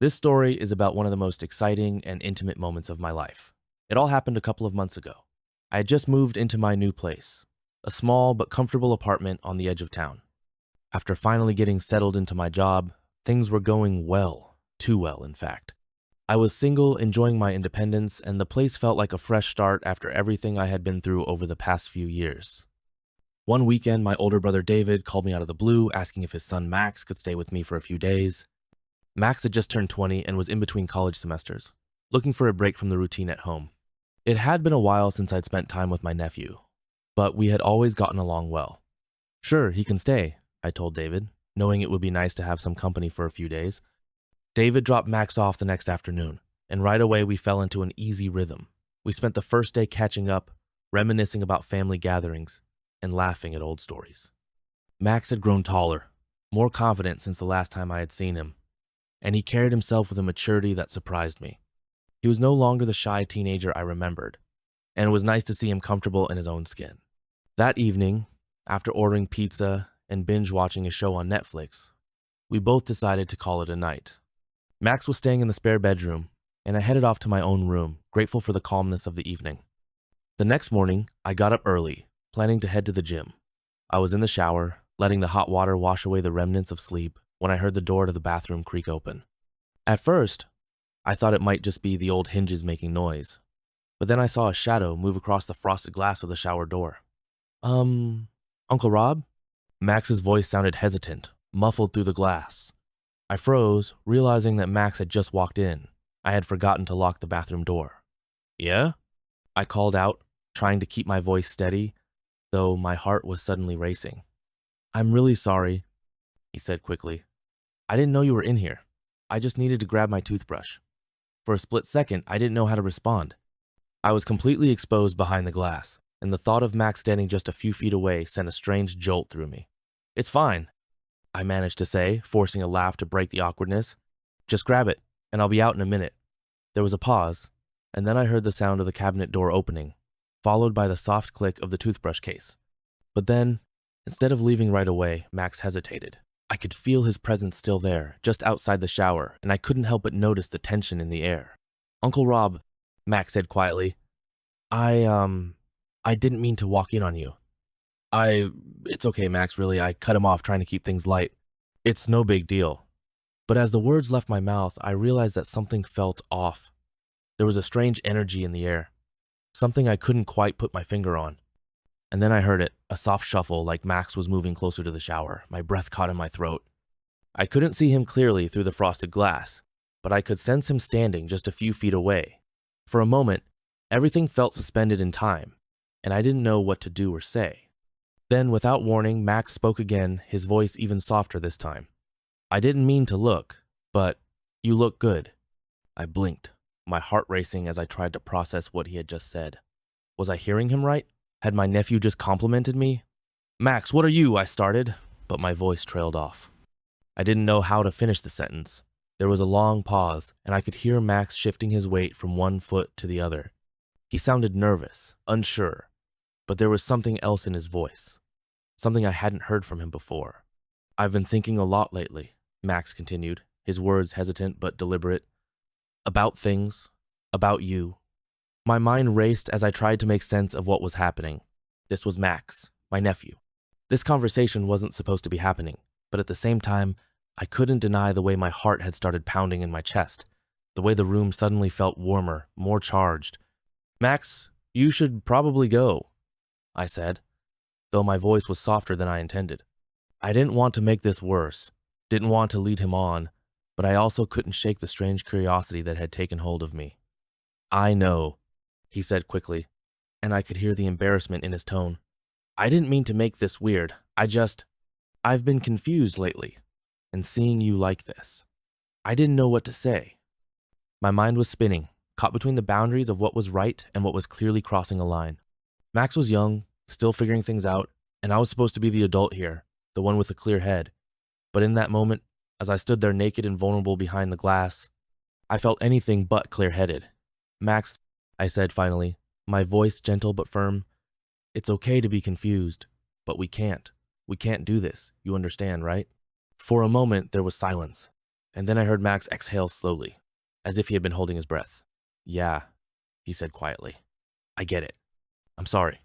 This story is about one of the most exciting and intimate moments of my life. It all happened a couple of months ago. I had just moved into my new place, a small but comfortable apartment on the edge of town. After finally getting settled into my job, things were going well, too well, in fact. I was single, enjoying my independence, and the place felt like a fresh start after everything I had been through over the past few years. One weekend, my older brother David called me out of the blue, asking if his son Max could stay with me for a few days. Max had just turned 20 and was in between college semesters, looking for a break from the routine at home. It had been a while since I'd spent time with my nephew, but we had always gotten along well. Sure, he can stay, I told David, knowing it would be nice to have some company for a few days. David dropped Max off the next afternoon, and right away we fell into an easy rhythm. We spent the first day catching up, reminiscing about family gatherings, and laughing at old stories. Max had grown taller, more confident since the last time I had seen him, and he carried himself with a maturity that surprised me. He was no longer the shy teenager I remembered, and it was nice to see him comfortable in his own skin. That evening, after ordering pizza and binge-watching a show on Netflix, we both decided to call it a night. Max was staying in the spare bedroom, and I headed off to my own room, grateful for the calmness of the evening. The next morning, I got up early, planning to head to the gym. I was in the shower, letting the hot water wash away the remnants of sleep, when I heard the door to the bathroom creak open. At first, I thought it might just be the old hinges making noise, but then I saw a shadow move across the frosted glass of the shower door. Uncle Rob? Max's voice sounded hesitant, muffled through the glass. I froze, realizing that Max had just walked in. I had forgotten to lock the bathroom door. Yeah? I called out, trying to keep my voice steady, though my heart was suddenly racing. I'm really sorry, he said quickly. I didn't know you were in here. I just needed to grab my toothbrush. For a split second, I didn't know how to respond. I was completely exposed behind the glass, and the thought of Max standing just a few feet away sent a strange jolt through me. It's fine, I managed to say, forcing a laugh to break the awkwardness. Just grab it, and I'll be out in a minute. There was a pause, and then I heard the sound of the cabinet door opening, followed by the soft click of the toothbrush case. But then, instead of leaving right away, Max hesitated. I could feel his presence still there, just outside the shower, and I couldn't help but notice the tension in the air. Uncle Rob, Max said quietly, I didn't mean to walk in on you. It's okay, Max, really. I cut him off trying to keep things light. It's no big deal. But as the words left my mouth, I realized that something felt off. There was a strange energy in the air, something I couldn't quite put my finger on. And then I heard it, a soft shuffle like Max was moving closer to the shower. My breath caught in my throat. I couldn't see him clearly through the frosted glass, but I could sense him standing just a few feet away. For a moment, everything felt suspended in time, and I didn't know what to do or say. Then, without warning, Max spoke again, his voice even softer this time. I didn't mean to look, but you look good. I blinked, my heart racing as I tried to process what he had just said. Was I hearing him right? Had my nephew just complimented me? Max, what are you? I started, but my voice trailed off. I didn't know how to finish the sentence. There was a long pause, and I could hear Max shifting his weight from one foot to the other. He sounded nervous, unsure, but there was something else in his voice, something I hadn't heard from him before. I've been thinking a lot lately, Max continued, his words hesitant but deliberate. About things, about you. My mind raced as I tried to make sense of what was happening. This was Max, my nephew. This conversation wasn't supposed to be happening, but at the same time, I couldn't deny the way my heart had started pounding in my chest, the way the room suddenly felt warmer, more charged. Max, you should probably go, I said, though my voice was softer than I intended. I didn't want to make this worse, didn't want to lead him on, but I also couldn't shake the strange curiosity that had taken hold of me. I know, he said quickly, and I could hear the embarrassment in his tone. I didn't mean to make this weird. I've been confused lately, and seeing you like this. I didn't know what to say. My mind was spinning, caught between the boundaries of what was right and what was clearly crossing a line. Max was young, still figuring things out, and I was supposed to be the adult here, the one with the clear head. But in that moment, as I stood there naked and vulnerable behind the glass, I felt anything but clear-headed. Max, I said finally, my voice gentle but firm, it's okay to be confused, but we can't. We can't do this. You understand, right? For a moment, there was silence, and then I heard Max exhale slowly, as if he had been holding his breath. "Yeah," he said quietly. "I get it. I'm sorry."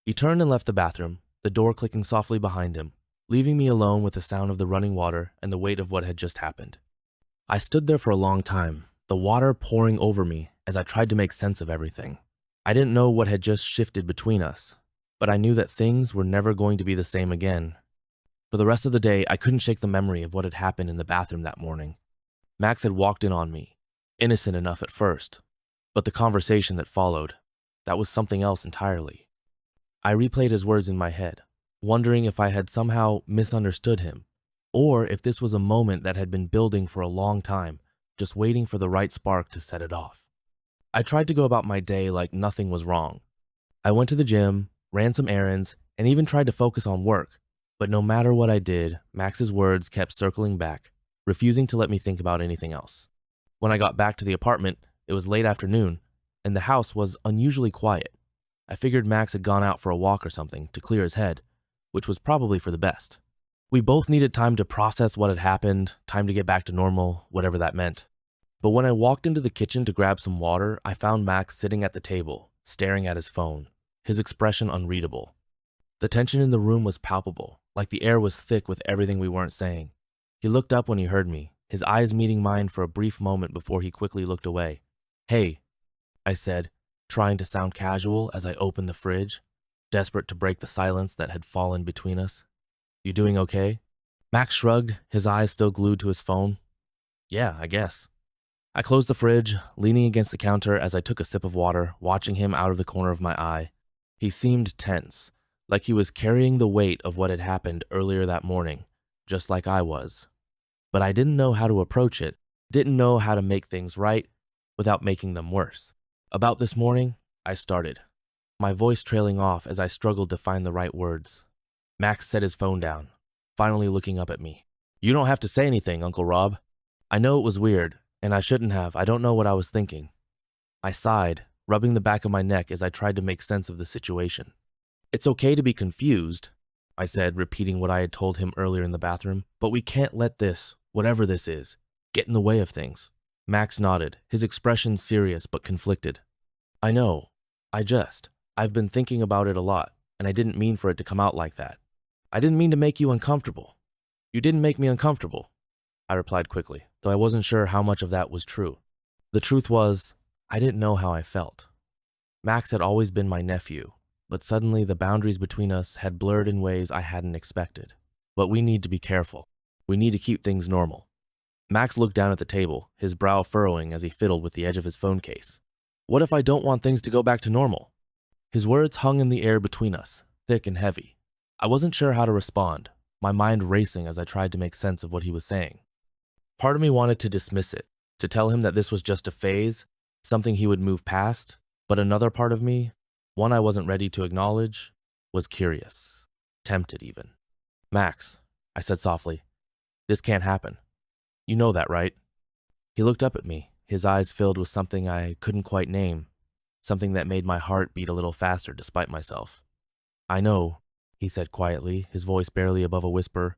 He turned and left the bathroom, the door clicking softly behind him, leaving me alone with the sound of the running water and the weight of what had just happened. I stood there for a long time, the water pouring over me as I tried to make sense of everything. I didn't know what had just shifted between us, but I knew that things were never going to be the same again. For the rest of the day, I couldn't shake the memory of what had happened in the bathroom that morning. Max had walked in on me, innocent enough at first, but the conversation that followed, that was something else entirely. I replayed his words in my head, wondering if I had somehow misunderstood him, or if this was a moment that had been building for a long time, just waiting for the right spark to set it off. I tried to go about my day like nothing was wrong. I went to the gym, ran some errands, and even tried to focus on work, but no matter what I did, Max's words kept circling back, refusing to let me think about anything else. When I got back to the apartment, it was late afternoon, and the house was unusually quiet. I figured Max had gone out for a walk or something to clear his head, which was probably for the best. We both needed time to process what had happened, time to get back to normal, whatever that meant. But when I walked into the kitchen to grab some water, I found Max sitting at the table, staring at his phone, his expression unreadable. The tension in the room was palpable, like the air was thick with everything we weren't saying. He looked up when he heard me, his eyes meeting mine for a brief moment before he quickly looked away. "Hey," I said, trying to sound casual as I opened the fridge, desperate to break the silence that had fallen between us. "You doing okay?" Max shrugged, his eyes still glued to his phone. "Yeah, I guess." I closed the fridge, leaning against the counter as I took a sip of water, watching him out of the corner of my eye. He seemed tense, like he was carrying the weight of what had happened earlier that morning, just like I was. But I didn't know how to approach it, didn't know how to make things right without making them worse. About this morning, I started, my voice trailing off as I struggled to find the right words. Max set his phone down, finally looking up at me. "You don't have to say anything, Uncle Rob. I know it was weird, and I shouldn't have. I don't know what I was thinking." I sighed, rubbing the back of my neck as I tried to make sense of the situation. "It's okay to be confused," I said, repeating what I had told him earlier in the bathroom, "but we can't let this, whatever this is, get in the way of things." Max nodded, his expression serious but conflicted. "I know. I've been thinking about it a lot, and I didn't mean for it to come out like that. I didn't mean to make you uncomfortable." "You didn't make me uncomfortable," I replied quickly, though I wasn't sure how much of that was true. The truth was, I didn't know how I felt. Max had always been my nephew, but suddenly the boundaries between us had blurred in ways I hadn't expected. But we need to be careful. We need to keep things normal. Max looked down at the table, his brow furrowing as he fiddled with the edge of his phone case. "What if I don't want things to go back to normal?" His words hung in the air between us, thick and heavy. I wasn't sure how to respond, my mind racing as I tried to make sense of what he was saying. Part of me wanted to dismiss it, to tell him that this was just a phase, something he would move past, but another part of me, one I wasn't ready to acknowledge, was curious, tempted even. "Max," I said softly, "this can't happen. You know that, right?" He looked up at me, his eyes filled with something I couldn't quite name, something that made my heart beat a little faster despite myself. "I know," he said quietly, his voice barely above a whisper,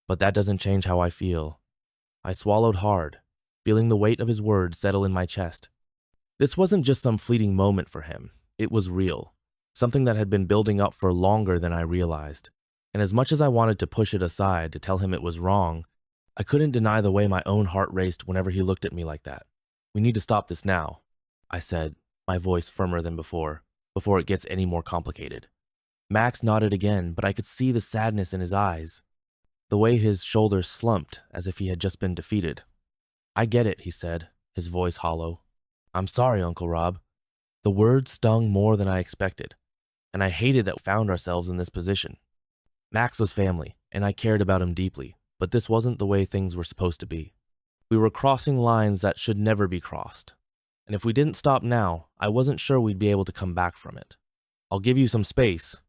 "but that doesn't change how I feel." I swallowed hard, feeling the weight of his words settle in my chest. This wasn't just some fleeting moment for him. It was real, something that had been building up for longer than I realized. And as much as I wanted to push it aside to tell him it was wrong, I couldn't deny the way my own heart raced whenever he looked at me like that. "We need to stop this now," I said, my voice firmer than before it gets any more complicated. Max nodded again, but I could see the sadness in his eyes, the way his shoulders slumped as if he had just been defeated. "I get it," he said, his voice hollow. "I'm sorry, Uncle Rob." The words stung more than I expected, and I hated that we found ourselves in this position. Max was family, and I cared about him deeply, but this wasn't the way things were supposed to be. We were crossing lines that should never be crossed, and if we didn't stop now, I wasn't sure we'd be able to come back from it. "I'll give you some space,"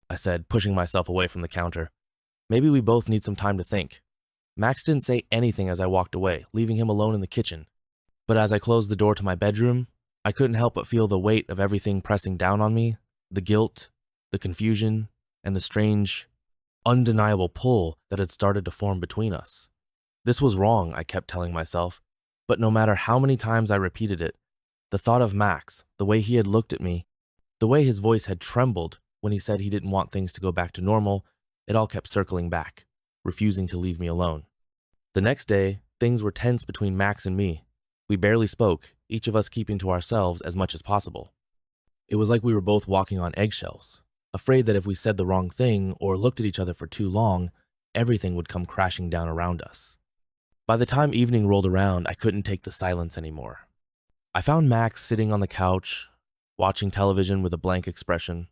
I said, pushing myself away from the counter. "Maybe we both need some time to think." Max didn't say anything as I walked away, leaving him alone in the kitchen. But as I closed the door to my bedroom, I couldn't help but feel the weight of everything pressing down on me, the guilt, the confusion, and the strange, undeniable pull that had started to form between us. This was wrong, I kept telling myself, but no matter how many times I repeated it, the thought of Max, the way he had looked at me, the way his voice had trembled when he said he didn't want things to go back to normal, it all kept circling back, refusing to leave me alone. The next day, things were tense between Max and me. We barely spoke, each of us keeping to ourselves as much as possible. It was like we were both walking on eggshells, afraid that if we said the wrong thing or looked at each other for too long, everything would come crashing down around us. By the time evening rolled around, I couldn't take the silence anymore. I found Max sitting on the couch, watching television with a blank expression,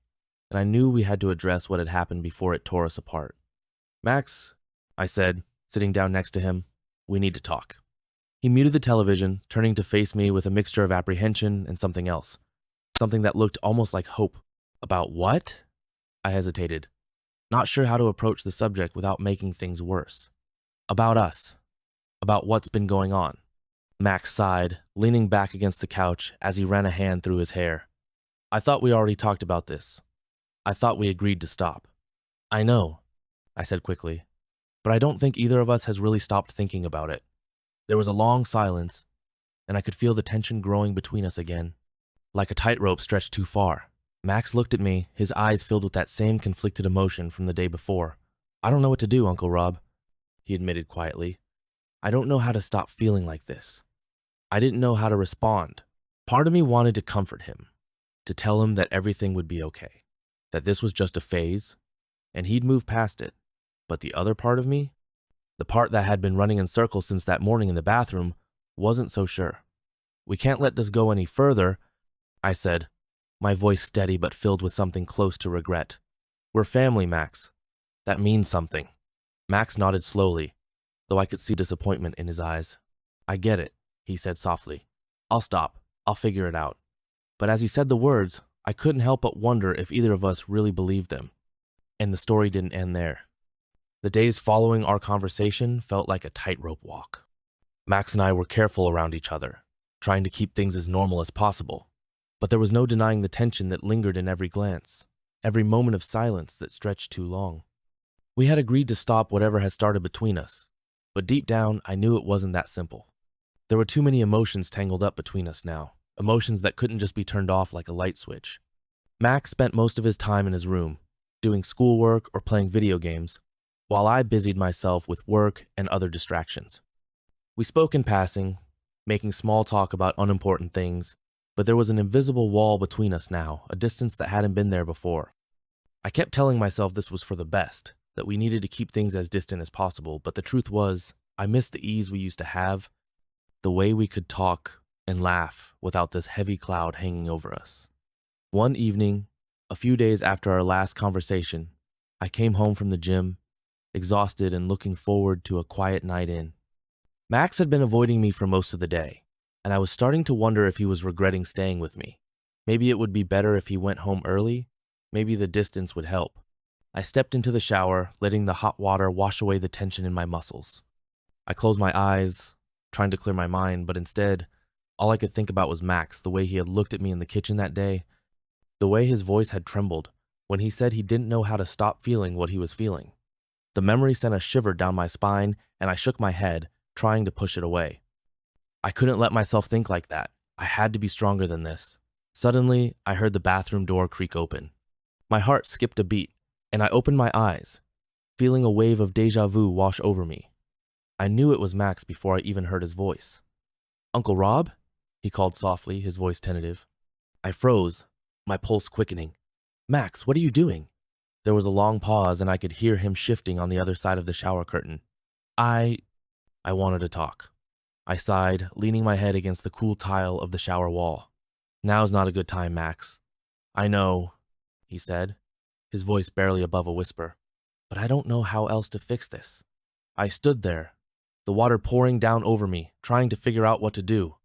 and I knew we had to address what had happened before it tore us apart. "Max," I said, sitting down next to him, "we need to talk." He muted the television, turning to face me with a mixture of apprehension and something else, something that looked almost like hope. "About what?" I hesitated, not sure how to approach the subject without making things worse. "About us. About what's been going on." Max sighed, leaning back against the couch as he ran a hand through his hair. "I thought we already talked about this. I thought we agreed to stop." "I know," I said quickly, "but I don't think either of us has really stopped thinking about it." There was a long silence, and I could feel the tension growing between us again, like a tightrope stretched too far. Max looked at me, his eyes filled with that same conflicted emotion from the day before. "I don't know what to do, Uncle Rob," he admitted quietly. "I don't know how to stop feeling like this. I didn't know how to respond." Part of me wanted to comfort him, to tell him that everything would be okay, that this was just a phase, and he'd move past it. But the other part of me, the part that had been running in circles since that morning in the bathroom, wasn't so sure. "We can't let this go any further," I said, my voice steady but filled with something close to regret. "We're family, Max. That means something." Max nodded slowly, though I could see disappointment in his eyes. "I get it," he said softly. "I'll stop. I'll figure it out." But as he said the words, I couldn't help but wonder if either of us really believed them. And the story didn't end there. The days following our conversation felt like a tightrope walk. Max and I were careful around each other, trying to keep things as normal as possible. But there was no denying the tension that lingered in every glance, every moment of silence that stretched too long. We had agreed to stop whatever had started between us, but deep down, I knew it wasn't that simple. There were too many emotions tangled up between us now, emotions that couldn't just be turned off like a light switch. Max spent most of his time in his room, doing schoolwork or playing video games, while I busied myself with work and other distractions. We spoke in passing, making small talk about unimportant things, but there was an invisible wall between us now, a distance that hadn't been there before. I kept telling myself this was for the best, that we needed to keep things as distant as possible, but the truth was, I missed the ease we used to have, the way we could talk and laugh without this heavy cloud hanging over us. One evening, a few days after our last conversation, I came home from the gym, exhausted and looking forward to a quiet night in. Max had been avoiding me for most of the day, and I was starting to wonder if he was regretting staying with me. Maybe it would be better if he went home early. Maybe the distance would help. I stepped into the shower, letting the hot water wash away the tension in my muscles. I closed my eyes, trying to clear my mind, but instead, all I could think about was Max, the way he had looked at me in the kitchen that day, the way his voice had trembled when he said he didn't know how to stop feeling what he was feeling. The memory sent a shiver down my spine, and I shook my head, trying to push it away. I couldn't let myself think like that. I had to be stronger than this. Suddenly, I heard the bathroom door creak open. My heart skipped a beat, and I opened my eyes, feeling a wave of déjà vu wash over me. I knew it was Max before I even heard his voice. "Uncle Rob?" he called softly, his voice tentative. I froze, my pulse quickening. "Max, what are you doing?" There was a long pause, and I could hear him shifting on the other side of the shower curtain. I wanted to talk. I sighed, leaning my head against the cool tile of the shower wall. "Now's not a good time, Max." "I know," he said, his voice barely above a whisper, "but I don't know how else to fix this." I stood there, the water pouring down over me, trying to figure out what to do.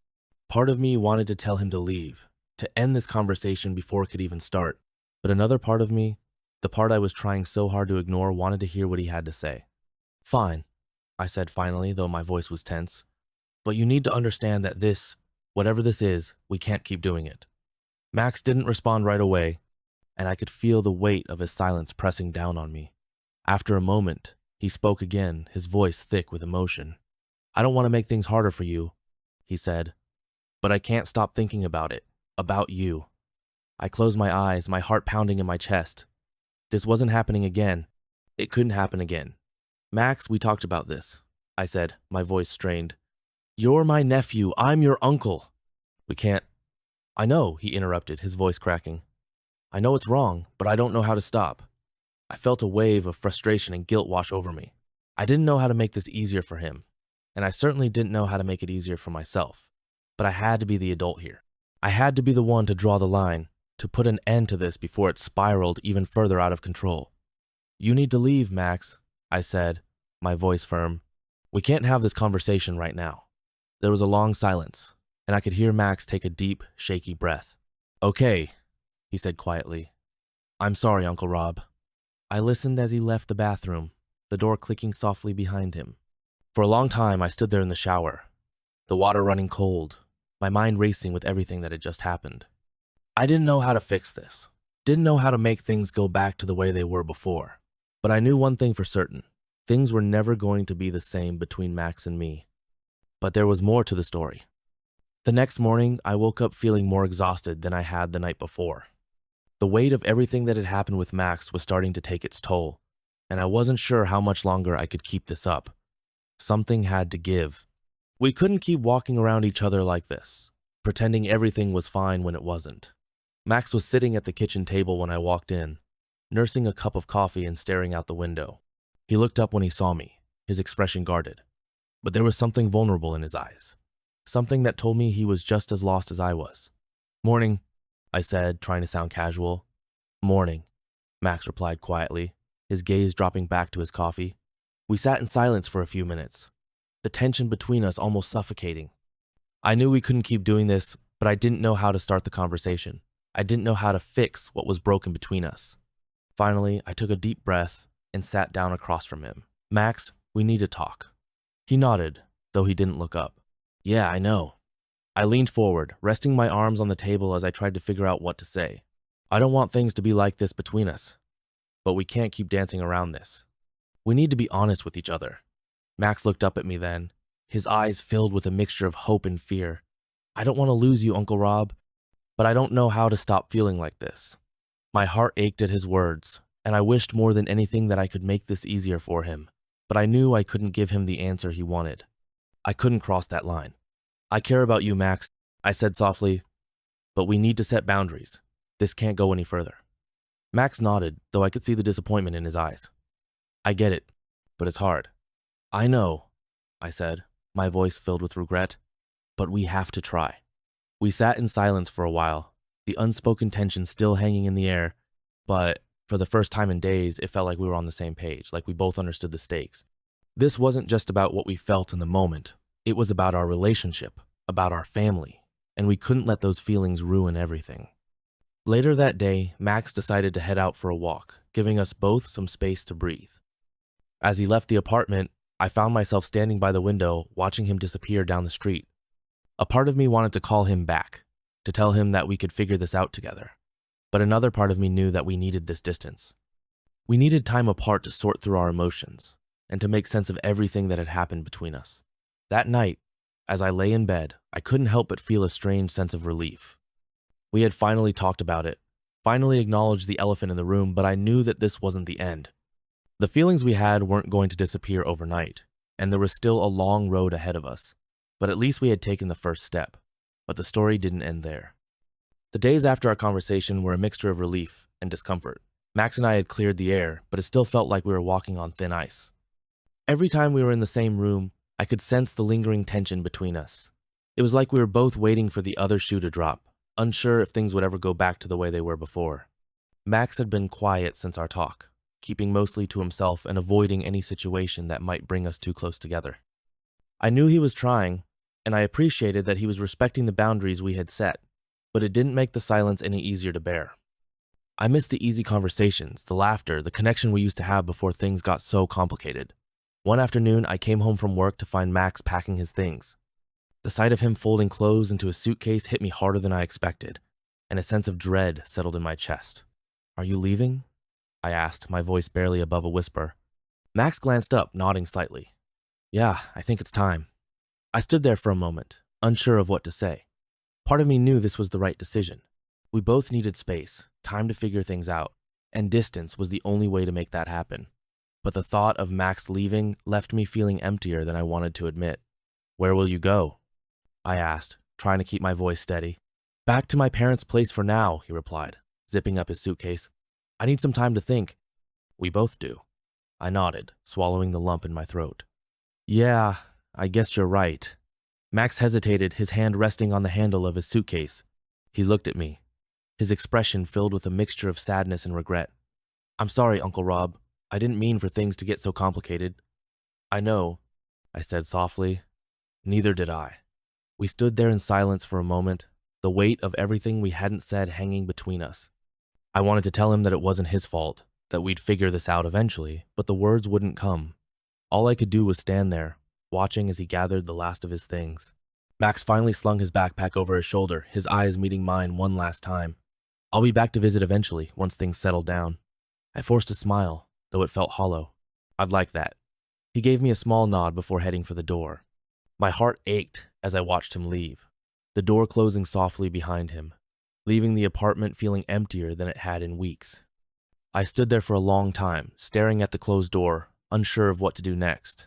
Part of me wanted to tell him to leave, to end this conversation before it could even start, but another part of me, the part I was trying so hard to ignore, wanted to hear what he had to say. "Fine," I said finally, though my voice was tense. "But you need to understand that this, whatever this is, we can't keep doing it." Max didn't respond right away, and I could feel the weight of his silence pressing down on me. After a moment, he spoke again, his voice thick with emotion. I don't want to make things harder for you, he said, but I can't stop thinking about it, about you. I closed my eyes, my heart pounding in my chest. This wasn't happening again. It couldn't happen again. Max, we talked about this, I said, my voice strained. You're my nephew. I'm your uncle. We can't. I know, he interrupted, his voice cracking. I know it's wrong, but I don't know how to stop. I felt a wave of frustration and guilt wash over me. I didn't know how to make this easier for him, and I certainly didn't know how to make it easier for myself. But I had to be the adult here. I had to be the one to draw the line, to put an end to this before it spiraled even further out of control. You need to leave, Max, I said, my voice firm. We can't have this conversation right now. There was a long silence, and I could hear Max take a deep, shaky breath. Okay, he said quietly. I'm sorry, Uncle Rob. I listened as he left the bathroom, the door clicking softly behind him. For a long time, I stood there in the shower, the water running cold, my mind racing with everything that had just happened. I didn't know how to fix this, didn't know how to make things go back to the way they were before. But I knew one thing for certain. Things were never going to be the same between Max and me. But there was more to the story. The next morning, I woke up feeling more exhausted than I had the night before. The weight of everything that had happened with Max was starting to take its toll, and I wasn't sure how much longer I could keep this up. Something had to give. We couldn't keep walking around each other like this, pretending everything was fine when it wasn't. Max was sitting at the kitchen table when I walked in, nursing a cup of coffee and staring out the window. He looked up when he saw me, his expression guarded. But there was something vulnerable in his eyes, something that told me he was just as lost as I was. Morning, I said, trying to sound casual. Morning, Max replied quietly, his gaze dropping back to his coffee. We sat in silence for a few minutes, the tension between us almost suffocating. I knew we couldn't keep doing this, but I didn't know how to start the conversation. I didn't know how to fix what was broken between us. Finally, I took a deep breath and sat down across from him. Max, we need to talk. He nodded, though he didn't look up. Yeah, I know. I leaned forward, resting my arms on the table as I tried to figure out what to say. I don't want things to be like this between us, but we can't keep dancing around this. We need to be honest with each other. Max looked up at me then, his eyes filled with a mixture of hope and fear. I don't want to lose you, Uncle Rob, but I don't know how to stop feeling like this. My heart ached at his words, and I wished more than anything that I could make this easier for him, but I knew I couldn't give him the answer he wanted. I couldn't cross that line. I care about you, Max, I said softly, but we need to set boundaries. This can't go any further. Max nodded, though I could see the disappointment in his eyes. I get it, but it's hard. I know, I said, my voice filled with regret, but we have to try. We sat in silence for a while, the unspoken tension still hanging in the air, but for the first time in days, it felt like we were on the same page, like we both understood the stakes. This wasn't just about what we felt in the moment. It was about our relationship, about our family, and we couldn't let those feelings ruin everything. Later that day, Max decided to head out for a walk, giving us both some space to breathe. As he left the apartment, I found myself standing by the window, watching him disappear down the street. A part of me wanted to call him back, to tell him that we could figure this out together. But another part of me knew that we needed this distance. We needed time apart to sort through our emotions, and to make sense of everything that had happened between us. That night, as I lay in bed, I couldn't help but feel a strange sense of relief. We had finally talked about it, finally acknowledged the elephant in the room, but I knew that this wasn't the end. The feelings we had weren't going to disappear overnight, and there was still a long road ahead of us. But at least we had taken the first step. But the story didn't end there. The days after our conversation were a mixture of relief and discomfort. Max and I had cleared the air, but it still felt like we were walking on thin ice. Every time we were in the same room, I could sense the lingering tension between us. It was like we were both waiting for the other shoe to drop, unsure if things would ever go back to the way they were before. Max had been quiet since our talk, keeping mostly to himself and avoiding any situation that might bring us too close together. I knew he was trying, and I appreciated that he was respecting the boundaries we had set, but it didn't make the silence any easier to bear. I missed the easy conversations, the laughter, the connection we used to have before things got so complicated. One afternoon, I came home from work to find Max packing his things. The sight of him folding clothes into a suitcase hit me harder than I expected, and a sense of dread settled in my chest. "Are you leaving?" I asked, my voice barely above a whisper. Max glanced up, nodding slightly. "Yeah, I think it's time," I stood there for a moment, unsure of what to say. Part of me knew this was the right decision. We both needed space, time to figure things out, and distance was the only way to make that happen. But the thought of Max leaving left me feeling emptier than I wanted to admit. "Where will you go?" I asked, trying to keep my voice steady. "Back to my parents' place for now," he replied, zipping up his suitcase. "I need some time to think." "We both do." I nodded, swallowing the lump in my throat. "Yeah, I guess you're right." Max hesitated, his hand resting on the handle of his suitcase. He looked at me, his expression filled with a mixture of sadness and regret. "I'm sorry, Uncle Rob. I didn't mean for things to get so complicated." "I know," I said softly. "Neither did I." We stood there in silence for a moment, the weight of everything we hadn't said hanging between us. I wanted to tell him that it wasn't his fault, that we'd figure this out eventually, but the words wouldn't come. All I could do was stand there, watching as he gathered the last of his things. Max finally slung his backpack over his shoulder, his eyes meeting mine one last time. "I'll be back to visit eventually, once things settle down." I forced a smile, though it felt hollow. "I'd like that." He gave me a small nod before heading for the door. My heart ached as I watched him leave, the door closing softly behind him, leaving the apartment feeling emptier than it had in weeks. I stood there for a long time, staring at the closed door, unsure of what to do next.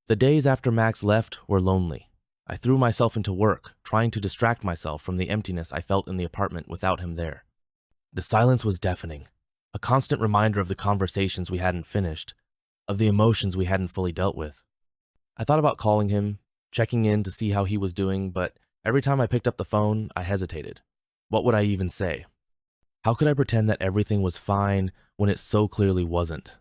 The days after Max left were lonely. I threw myself into work, trying to distract myself from the emptiness I felt in the apartment without him there. The silence was deafening, a constant reminder of the conversations we hadn't finished, of the emotions we hadn't fully dealt with. I thought about calling him, checking in to see how he was doing, but every time I picked up the phone, I hesitated. What would I even say? How could I pretend that everything was fine when it so clearly wasn't?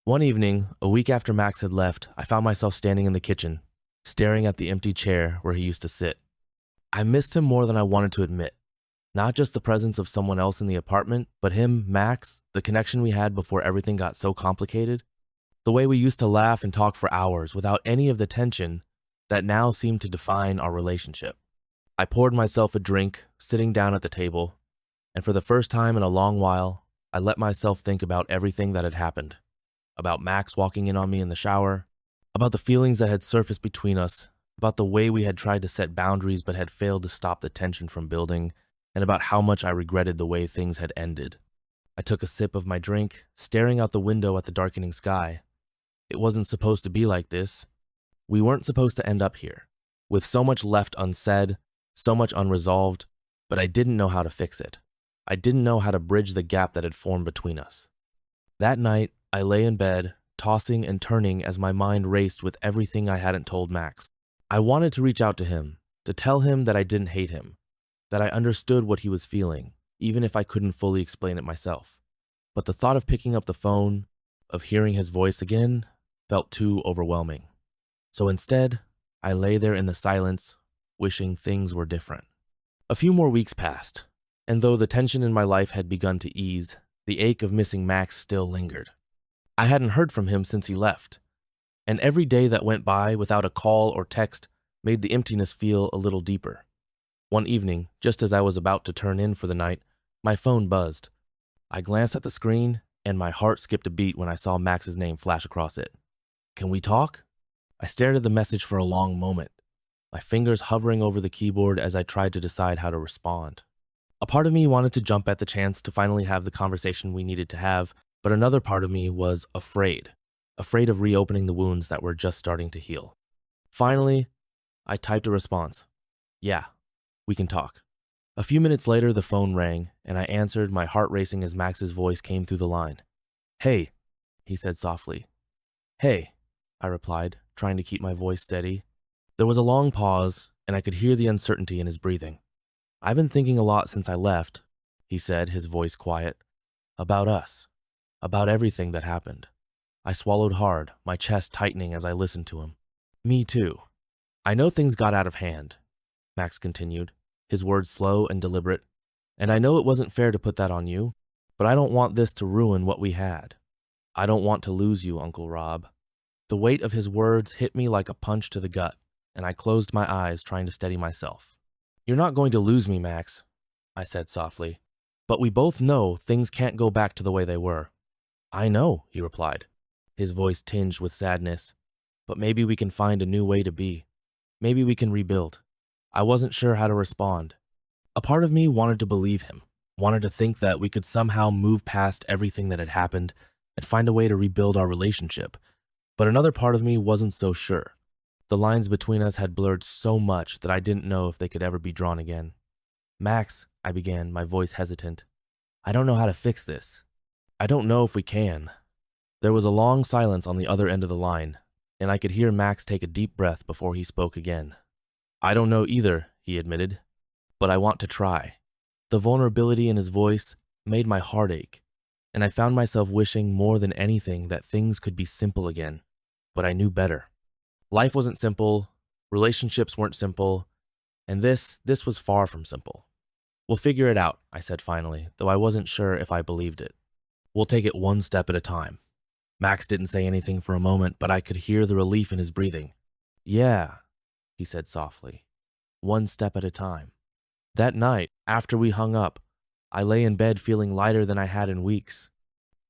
One evening, a week after Max had left, I found myself standing in the kitchen, staring at the empty chair where he used to sit. I missed him more than I wanted to admit. Not just the presence of someone else in the apartment, but him, Max, the connection we had before everything got so complicated. The way we used to laugh and talk for hours without any of the tension that now seemed to define our relationship. I poured myself a drink, sitting down at the table, and for the first time in a long while, I let myself think about everything that had happened. About Max walking in on me in the shower, about the feelings that had surfaced between us, about the way we had tried to set boundaries but had failed to stop the tension from building, and about how much I regretted the way things had ended. I took a sip of my drink, staring out the window at the darkening sky. It wasn't supposed to be like this. We weren't supposed to end up here, with so much left unsaid, so much unresolved, but I didn't know how to fix it. I didn't know how to bridge the gap that had formed between us. That night, I lay in bed, tossing and turning as my mind raced with everything I hadn't told Max. I wanted to reach out to him, to tell him that I didn't hate him, that I understood what he was feeling, even if I couldn't fully explain it myself. But the thought of picking up the phone, of hearing his voice again, felt too overwhelming. So instead, I lay there in the silence, wishing things were different. A few more weeks passed, and though the tension in my life had begun to ease, the ache of missing Max still lingered. I hadn't heard from him since he left, and every day that went by without a call or text made the emptiness feel a little deeper. One evening, just as I was about to turn in for the night, my phone buzzed. I glanced at the screen, and my heart skipped a beat when I saw Max's name flash across it. "Can we talk?" I stared at the message for a long moment, my fingers hovering over the keyboard as I tried to decide how to respond. A part of me wanted to jump at the chance to finally have the conversation we needed to have, but another part of me was afraid of reopening the wounds that were just starting to heal. Finally, I typed a response. "Yeah, we can talk." A few minutes later, the phone rang, and I answered, my heart racing as Max's voice came through the line. "Hey," he said softly. "Hey," I replied, trying to keep my voice steady. There was a long pause, and I could hear the uncertainty in his breathing. "I've been thinking a lot since I left," he said, his voice quiet. "About us. About everything that happened." I swallowed hard, my chest tightening as I listened to him. "Me too. I know things got out of hand," Max continued, his words slow and deliberate. "And I know it wasn't fair to put that on you, but I don't want this to ruin what we had. I don't want to lose you, Uncle Rob." The weight of his words hit me like a punch to the gut, and I closed my eyes, trying to steady myself. "You're not going to lose me, Max," I said softly. "But we both know things can't go back to the way they were." "I know," he replied, his voice tinged with sadness. "But maybe we can find a new way to be." Maybe we can rebuild. I wasn't sure how to respond. A part of me wanted to believe him, wanted to think that we could somehow move past everything that had happened and find a way to rebuild our relationship. But another part of me wasn't so sure. The lines between us had blurred so much that I didn't know if they could ever be drawn again. Max, I began, my voice hesitant. I don't know how to fix this. I don't know if we can. There was a long silence on the other end of the line, and I could hear Max take a deep breath before he spoke again. I don't know either, he admitted, but I want to try. The vulnerability in his voice made my heart ache, and I found myself wishing more than anything that things could be simple again, but I knew better. Life wasn't simple, relationships weren't simple, and this was far from simple. We'll figure it out, I said finally, though I wasn't sure if I believed it. We'll take it one step at a time. Max didn't say anything for a moment, but I could hear the relief in his breathing. Yeah, he said softly, one step at a time. That night, after we hung up, I lay in bed feeling lighter than I had in weeks.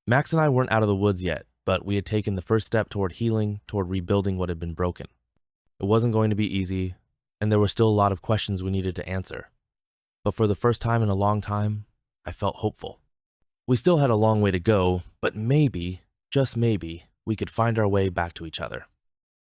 Max and I weren't out of the woods yet, but we had taken the first step toward healing, toward rebuilding what had been broken. It wasn't going to be easy, and there were still a lot of questions we needed to answer. But for the first time in a long time, I felt hopeful. We still had a long way to go, but maybe, just maybe, we could find our way back to each other.